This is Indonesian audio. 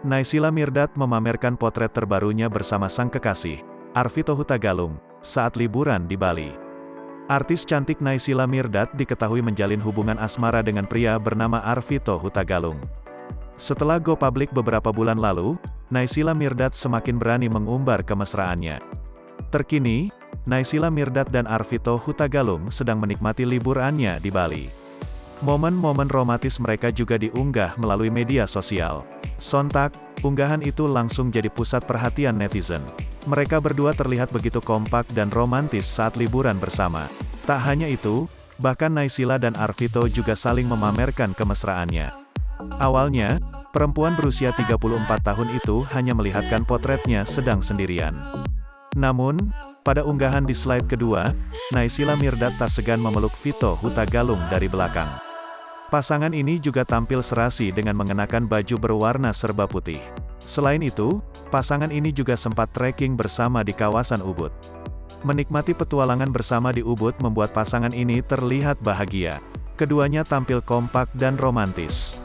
Naysila Mirdad memamerkan potret terbarunya bersama sang kekasih, Arvito Hutagalung, saat liburan di Bali. Artis cantik Naysila Mirdad diketahui menjalin hubungan asmara dengan pria bernama Arvito Hutagalung. Setelah go public beberapa bulan lalu, Naysila Mirdad semakin berani mengumbar kemesraannya. Terkini, Naysila Mirdad dan Arvito Hutagalung sedang menikmati liburannya di Bali. Momen-momen romantis mereka juga diunggah melalui media sosial. Sontak, unggahan itu langsung jadi pusat perhatian netizen. Mereka berdua terlihat begitu kompak dan romantis saat liburan bersama. Tak hanya itu, bahkan Naysila dan Arvito juga saling memamerkan kemesraannya. Awalnya, perempuan berusia 34 tahun itu hanya melihatkan potretnya sedang sendirian. Namun, pada unggahan di slide kedua, Naysila Mirdad tak segan memeluk Vito Hutagalung dari belakang. Pasangan ini juga tampil serasi dengan mengenakan baju berwarna serba putih. Selain itu, pasangan ini juga sempat trekking bersama di kawasan Ubud. Menikmati petualangan bersama di Ubud membuat pasangan ini terlihat bahagia. Keduanya tampil kompak dan romantis.